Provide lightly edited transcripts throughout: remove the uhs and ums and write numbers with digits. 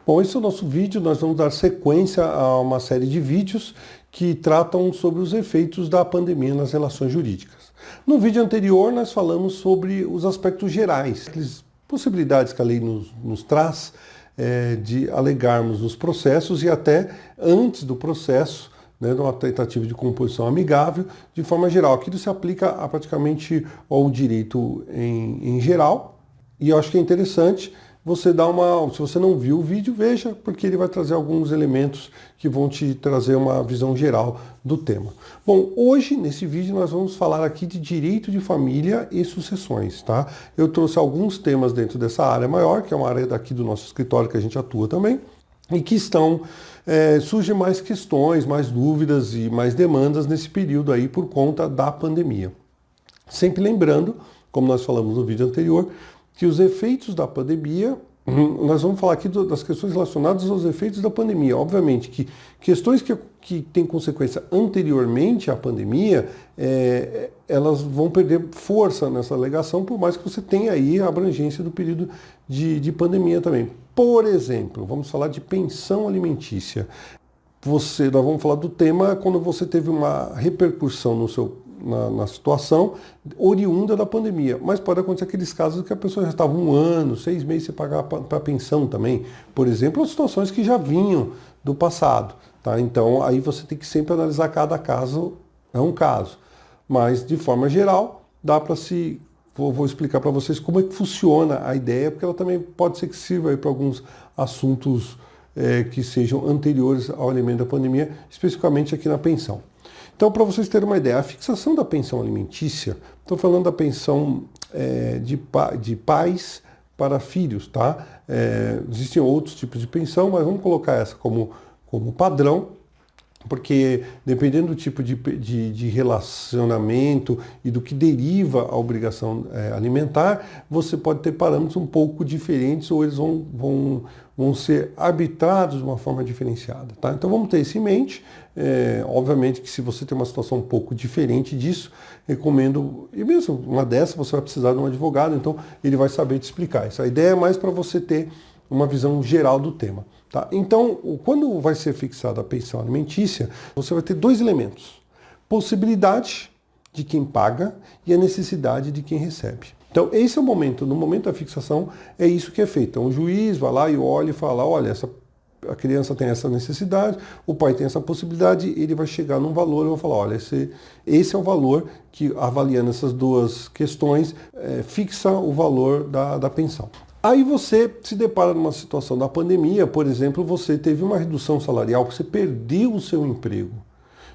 Bom, esse é o nosso vídeo. Nós vamos dar sequência a uma série de vídeos que tratam sobre os efeitos da pandemia nas relações jurídicas. No vídeo anterior, nós falamos sobre os aspectos gerais, as possibilidades que a lei nos traz de alegarmos nos processos e até antes do processo, né, numa tentativa de composição amigável, de forma geral. Aquilo se aplica a praticamente ao direito em geral, e eu acho que é interessante você dar se você não viu o vídeo, veja, porque ele vai trazer alguns elementos que vão te trazer uma visão geral do tema. Bom, hoje, nesse vídeo, nós vamos falar aqui de direito de família e sucessões, tá? Eu trouxe alguns temas dentro dessa área maior, que é uma área daqui do nosso escritório que a gente atua também, e que surgem mais questões, mais dúvidas e mais demandas nesse período aí por conta da pandemia. Sempre lembrando, como nós falamos no vídeo anterior, que os efeitos da pandemia, nós vamos falar aqui das questões relacionadas aos efeitos da pandemia. Obviamente que questões que têm consequência anteriormente à pandemia, elas vão perder força nessa alegação, por mais que você tenha aí a abrangência do período de pandemia também. Por exemplo, vamos falar de pensão alimentícia. Nós vamos falar do tema quando você teve uma repercussão na situação oriunda da pandemia, mas pode acontecer aqueles casos que a pessoa já estava 1 ano, 6 meses sem pagar para pensão também, por exemplo, ou situações que já vinham do passado, tá? Então aí você tem que sempre analisar cada caso, é um caso, mas de forma geral dá para vou explicar para vocês como é que funciona a ideia, porque ela também pode ser que sirva para alguns assuntos que sejam anteriores ao elemento da pandemia, especificamente aqui na pensão. Então, para vocês terem uma ideia, a fixação da pensão alimentícia, estou falando da pensão de pais para filhos, tá? Existem outros tipos de pensão, mas vamos colocar essa como padrão, porque dependendo do tipo de relacionamento e do que deriva a obrigação alimentar, você pode ter parâmetros um pouco diferentes ou eles vão ser arbitrados de uma forma diferenciada, tá? Então vamos ter isso em mente. Obviamente que se você tem uma situação um pouco diferente disso, recomendo, e mesmo uma dessa você vai precisar de um advogado, então ele vai saber te explicar isso. A ideia é mais para você ter uma visão geral do tema. Tá? Então, quando vai ser fixada a pensão alimentícia, você vai ter 2 elementos: possibilidade de quem paga e a necessidade de quem recebe. Então, esse é o momento, no momento da fixação, é isso que é feito. Então, o juiz vai lá e olha e fala, olha, a criança tem essa necessidade, o pai tem essa possibilidade, ele vai chegar num valor e vai falar, olha, esse é o valor que, avaliando essas 2 questões, fixa o valor da pensão. Aí você se depara numa situação da pandemia, por exemplo, você teve uma redução salarial, você perdeu o seu emprego.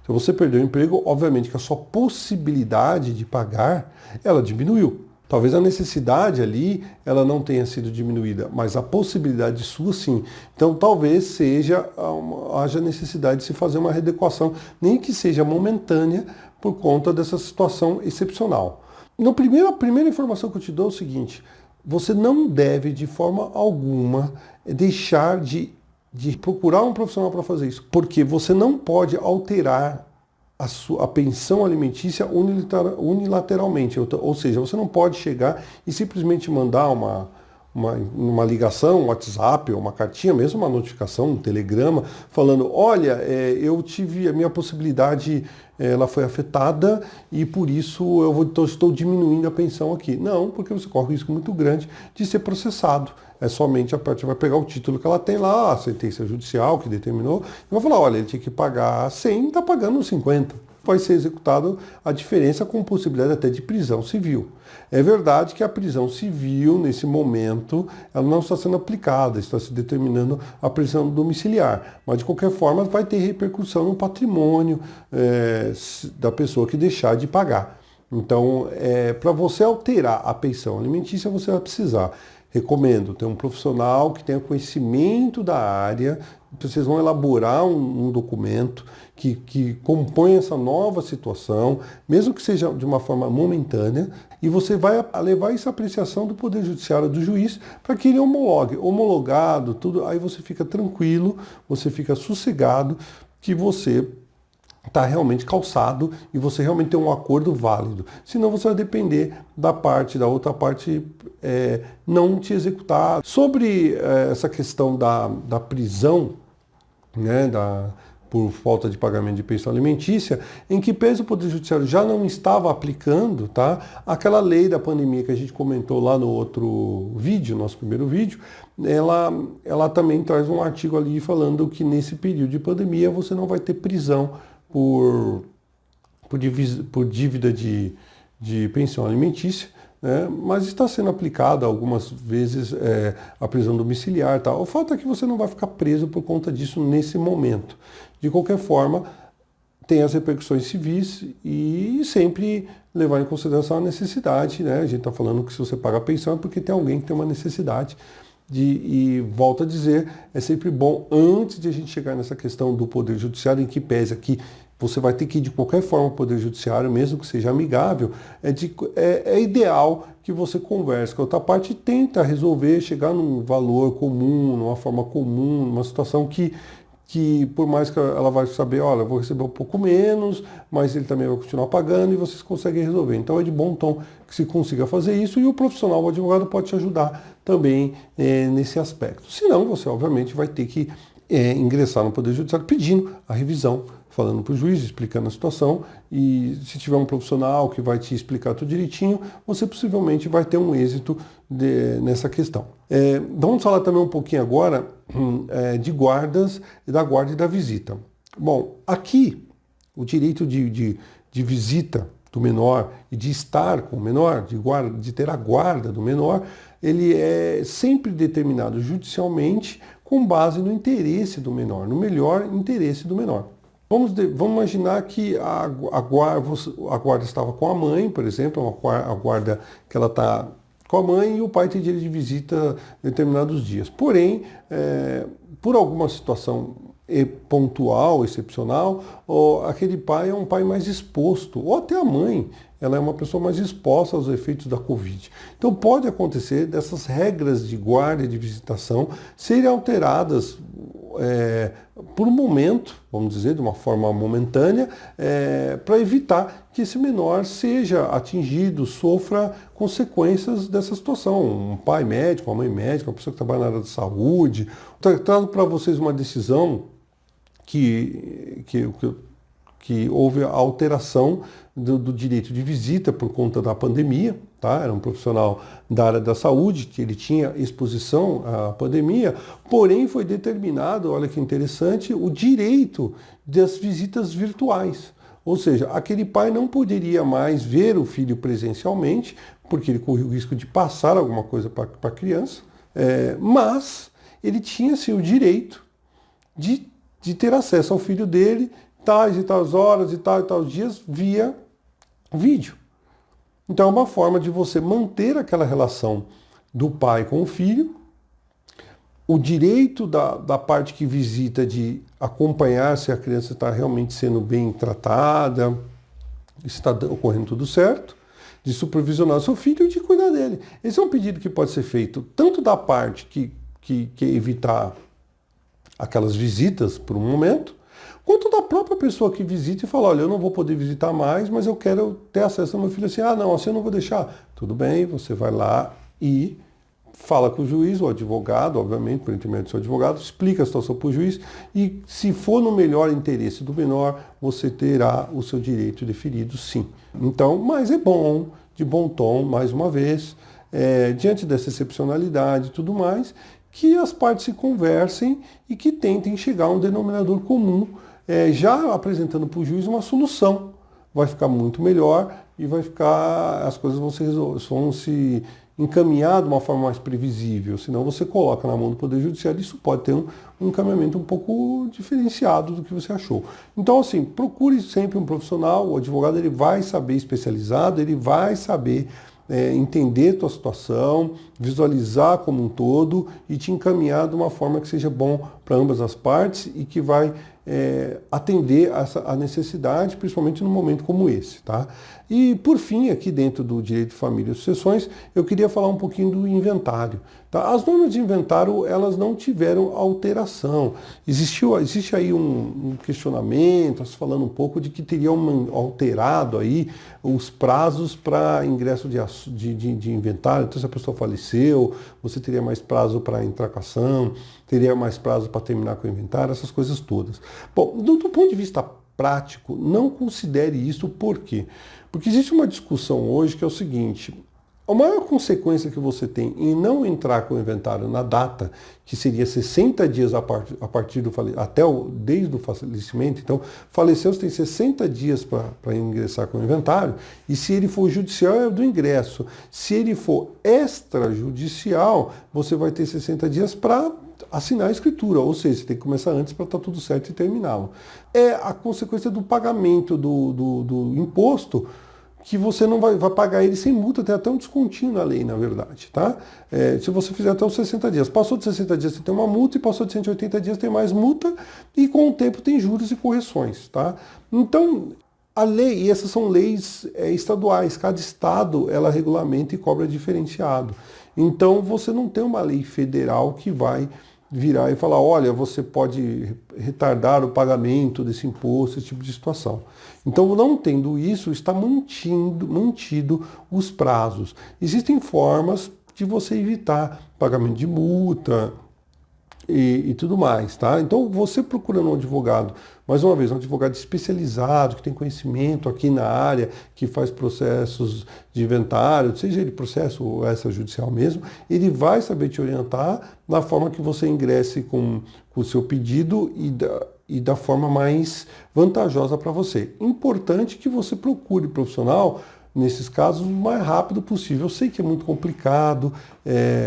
Se você perdeu o emprego, obviamente que a sua possibilidade de pagar, ela diminuiu. Talvez a necessidade ali, ela não tenha sido diminuída, mas a possibilidade sua sim. Então talvez haja necessidade de se fazer uma readequação, nem que seja momentânea, por conta dessa situação excepcional. A primeira informação que eu te dou é o seguinte: você não deve, de forma alguma, deixar de procurar um profissional para fazer isso, porque você não pode alterar a pensão alimentícia unilateralmente, ou seja, você não pode chegar e simplesmente mandar uma ligação, um WhatsApp, ou uma cartinha, mesmo uma notificação, um telegrama, falando, olha, eu tive a minha possibilidade, ela foi afetada e por isso estou diminuindo a pensão aqui. Não, porque você corre um risco muito grande de ser processado. É somente a parte vai pegar o título que ela tem lá, a sentença judicial que determinou, e vai falar, olha, ele tinha que pagar 100, está pagando 50. Vai ser executado a diferença com possibilidade até de prisão civil. É verdade que a prisão civil, nesse momento, ela não está sendo aplicada, está se determinando a prisão domiciliar, mas de qualquer forma vai ter repercussão no patrimônio da pessoa que deixar de pagar. Então, para você alterar a pensão alimentícia, você vai precisar, recomendo, ter um profissional que tenha conhecimento da área. Vocês vão elaborar um documento que compõe essa nova situação, mesmo que seja de uma forma momentânea, e você vai levar essa apreciação do Poder Judiciário, do juiz, para que ele homologue. Homologado, tudo, aí você fica tranquilo, você fica sossegado, que você está realmente calçado e você realmente tem um acordo válido. Senão você vai depender da outra parte não te executar. Sobre essa questão da prisão, né, por falta de pagamento de pensão alimentícia, em que pese o Poder Judiciário já não estava aplicando, tá, aquela lei da pandemia que a gente comentou lá no outro vídeo, nosso primeiro vídeo, ela também traz um artigo ali falando que nesse período de pandemia você não vai ter prisão por dívida de pensão alimentícia, né, mas está sendo aplicada algumas vezes a prisão domiciliar. Tá? O fato é que você não vai ficar preso por conta disso nesse momento. De qualquer forma, tem as repercussões civis e sempre levar em consideração a necessidade. Né? A gente está falando que se você paga a pensão é porque tem alguém que tem uma necessidade. E volto a dizer, é sempre bom, antes de a gente chegar nessa questão do Poder Judiciário, em que pese aqui você vai ter que ir de qualquer forma ao Poder Judiciário, mesmo que seja amigável, é ideal que você converse com a outra parte e tenta resolver, chegar num valor comum, numa forma comum, numa situação que por mais que ela vai saber, olha, eu vou receber um pouco menos, mas ele também vai continuar pagando e vocês conseguem resolver. Então é de bom tom que se consiga fazer isso e o profissional, o advogado, pode te ajudar também nesse aspecto. Senão, você obviamente vai ter que ingressar no Poder Judiciário pedindo a revisão, falando para o juiz, explicando a situação, e se tiver um profissional que vai te explicar tudo direitinho, você possivelmente vai ter um êxito nessa questão. Vamos falar também um pouquinho agora de guardas, da guarda e da visita. Bom, aqui o direito de visita do menor e de estar com o menor, de ter a guarda do menor, ele é sempre determinado judicialmente com base no interesse do menor, no melhor interesse do menor. Vamos imaginar que a guarda estava com a mãe, por exemplo, a guarda que ela está com a mãe e o pai tem direito de visita determinados dias. Porém, por alguma situação pontual, excepcional, aquele pai é um pai mais exposto, ou até a mãe, ela é uma pessoa mais exposta aos efeitos da Covid. Então pode acontecer dessas regras de guarda e de visitação serem alteradas por um momento, vamos dizer, de uma forma momentânea, para evitar que esse menor seja atingido, sofra consequências dessa situação. Um pai médico, uma mãe médica, uma pessoa que trabalha na área da saúde. Trago para vocês uma decisão que houve a alteração do direito de visita por conta da pandemia, tá? Era um profissional da área da saúde, que ele tinha exposição à pandemia, porém foi determinado, olha que interessante, o direito das visitas virtuais. Ou seja, aquele pai não poderia mais ver o filho presencialmente, porque ele corria o risco de passar alguma coisa para a criança, mas ele tinha sim o direito de ter acesso ao filho dele, tais e tais horas e tais dias, via vídeo. Então é uma forma de você manter aquela relação do pai com o filho, o direito da parte que visita de acompanhar se a criança está realmente sendo bem tratada, se está ocorrendo tudo certo, de supervisionar o seu filho e de cuidar dele. Esse é um pedido que pode ser feito tanto da parte que evitar aquelas visitas por um momento, quanto da própria pessoa que visita e fala, olha, eu não vou poder visitar mais, mas eu quero ter acesso ao meu filho assim, não, assim eu não vou deixar. Tudo bem, você vai lá e fala com o juiz, o advogado, obviamente, por intermédio do seu advogado, explica a situação para o juiz e, se for no melhor interesse do menor, você terá o seu direito deferido, sim. Então, mas é bom, de bom tom, mais uma vez, diante dessa excepcionalidade e tudo mais, que as partes se conversem e que tentem chegar a um denominador comum, já apresentando para o juiz uma solução. Vai ficar muito melhor e as coisas vão se encaminhar de uma forma mais previsível. Senão você coloca na mão do Poder Judiciário e isso pode ter um encaminhamento um pouco diferenciado do que você achou. Então, assim, procure sempre um profissional, o advogado ele vai saber especializado, ele vai saber entender a tua situação, visualizar como um todo e te encaminhar de uma forma que seja bom para ambas as partes e que vai atender a necessidade, principalmente num momento como esse, tá? E, por fim, aqui dentro do direito de família e sucessões, eu queria falar um pouquinho do inventário. Tá? As normas de inventário, elas não tiveram alteração. Existe aí um questionamento, falando um pouco de que teriam alterado aí os prazos para ingresso de inventário. Então, se a pessoa faleceu, você teria mais prazo para entrar com a ação, teria mais prazo para terminar com o inventário, essas coisas todas. Bom, do ponto de vista prático, não considere isso. Por quê? Porque existe uma discussão hoje que é o seguinte: a maior consequência que você tem em não entrar com o inventário na data, que seria 60 dias a partir do desde o falecimento, então faleceu, você tem 60 dias para ingressar com o inventário, e se ele for judicial é do ingresso. Se ele for extrajudicial, você vai ter 60 dias para assinar a escritura, ou seja, você tem que começar antes para estar tudo certo e terminá-lo. É a consequência do pagamento do imposto, que você não vai pagar ele sem multa, tem até um descontinho na lei, na verdade, tá? Se você fizer até os 60 dias. Passou de 60 dias, você tem uma multa, e passou de 180 dias, tem mais multa, e com o tempo tem juros e correções, tá? Então, a lei, e essas são leis estaduais, cada estado, ela regulamenta e cobra diferenciado. Então, você não tem uma lei federal que vai virar e falar, olha, você pode retardar o pagamento desse imposto, esse tipo de situação. Então, não tendo isso, está mantido os prazos. Existem formas de você evitar pagamento de multa e tudo mais, tá? Então, você procurando um advogado, mais uma vez, um advogado especializado, que tem conhecimento aqui na área, que faz processos de inventário, seja ele processo ou extrajudicial mesmo, ele vai saber te orientar na forma que você ingresse com o seu pedido e da forma mais vantajosa para você. Importante que você procure profissional nesses casos o mais rápido possível. Eu sei que é muito complicado,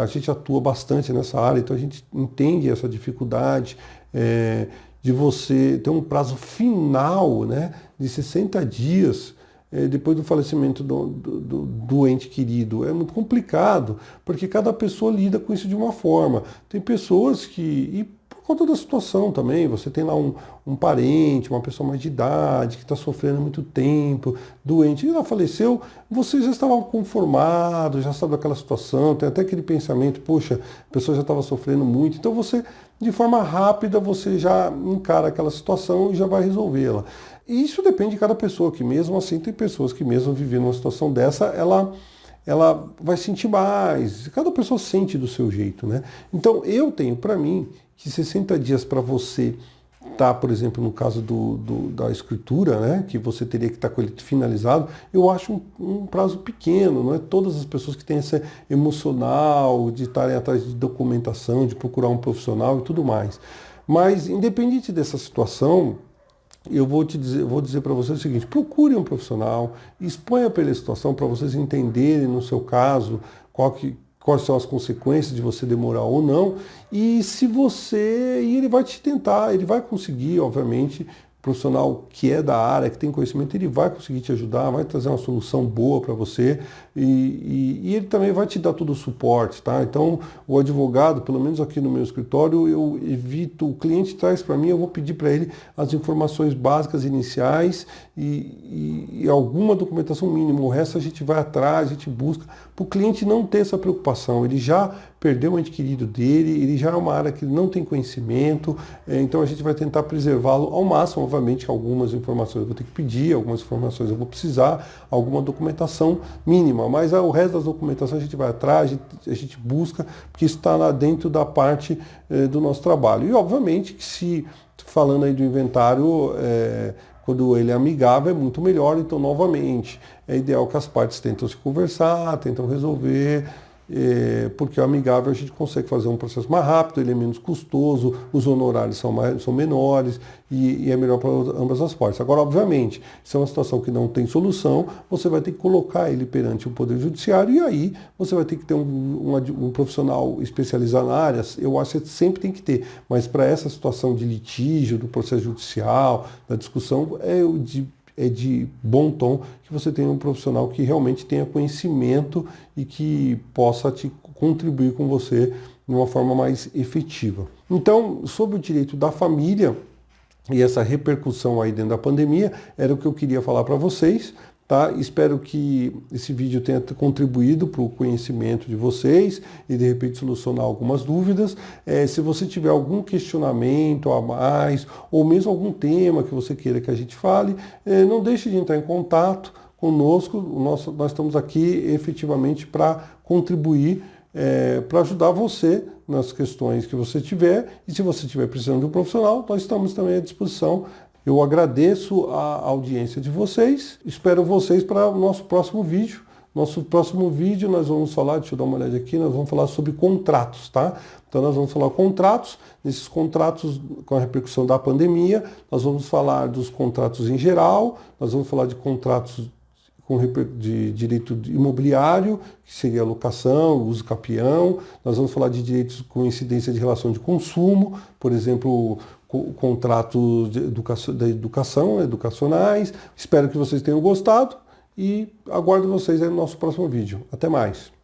a gente atua bastante nessa área, então a gente entende essa dificuldade de você ter um prazo final, né, de 60 dias depois do falecimento do ente querido. É muito complicado, porque cada pessoa lida com isso de uma forma. Tem pessoas que... Por conta da situação também, você tem lá um parente, uma pessoa mais de idade, que está sofrendo há muito tempo, doente, e ela faleceu, você já estava conformado, já sabe daquela situação, tem até aquele pensamento, poxa, a pessoa já estava sofrendo muito, então você, de forma rápida, você já encara aquela situação e já vai resolvê-la. E isso depende de cada pessoa, que mesmo assim tem pessoas que mesmo vivendo uma situação dessa, ela vai sentir mais, cada pessoa sente do seu jeito, né? Então eu tenho para mim que 60 dias para você estar, por exemplo, no caso da escritura, né, que você teria que estar com ele finalizado, eu acho um prazo pequeno. Não é todas as pessoas que têm esse emocional de estarem atrás de documentação, de procurar um profissional e tudo mais. Mas, independente dessa situação, eu vou dizer para você o seguinte: procure um profissional, exponha para ele a situação para vocês entenderem, no seu caso, quais são as consequências de você demorar ou não, e ele vai te tentar, ele vai conseguir, obviamente, profissional que é da área, que tem conhecimento, ele vai conseguir te ajudar, vai trazer uma solução boa para você e ele também vai te dar todo o suporte, tá? Então, o advogado, pelo menos aqui no meu escritório, eu evito, o cliente traz para mim, eu vou pedir para ele as informações básicas iniciais e alguma documentação mínima. O resto a gente vai atrás, a gente busca, para o cliente não ter essa preocupação. Ele já perdeu o ente querido dele, ele já é uma área que ele não tem conhecimento, então a gente vai tentar preservá-lo ao máximo. Obviamente, algumas informações eu vou ter que pedir, algumas informações eu vou precisar, alguma documentação mínima, mas o resto das documentações a gente vai atrás, a gente busca, porque isso está lá dentro da parte do nosso trabalho. E obviamente que, se falando aí do inventário, quando ele é amigável, é muito melhor. Então, novamente, é ideal que as partes tentam se conversar, tentam resolver, porque o amigável a gente consegue fazer um processo mais rápido, ele é menos custoso, os honorários são menores e é melhor para ambas as partes. Agora, obviamente, se é uma situação que não tem solução, você vai ter que colocar ele perante o Poder Judiciário, e aí você vai ter que ter um profissional especializado na área. Eu acho que sempre tem que ter, mas para essa situação de litígio, do processo judicial, da discussão, é de bom tom que você tenha um profissional que realmente tenha conhecimento e que possa te contribuir com você de uma forma mais efetiva. Então, sobre o direito da família, e essa repercussão aí dentro da pandemia era o que eu queria falar para vocês. Tá? Espero que esse vídeo tenha contribuído para o conhecimento de vocês e de repente solucionar algumas dúvidas. Se você tiver algum questionamento a mais ou mesmo algum tema que você queira que a gente fale, não deixe de entrar em contato conosco. Nós estamos aqui efetivamente para contribuir, para ajudar você nas questões que você tiver, e se você estiver precisando de um profissional, nós estamos também à disposição. Eu agradeço a audiência de vocês, espero vocês para o nosso próximo vídeo. Nosso próximo vídeo nós vamos falar, deixa eu dar uma olhada aqui, nós vamos falar sobre contratos, tá? Então nós vamos falar contratos, nesses contratos com a repercussão da pandemia, nós vamos falar dos contratos em geral, nós vamos falar de contratos de direito imobiliário, que seria a locação, uso capião, nós vamos falar de direitos com incidência de relação de consumo, por exemplo, contratos educacionais. Espero que vocês tenham gostado e aguardo vocês aí no nosso próximo vídeo. Até mais!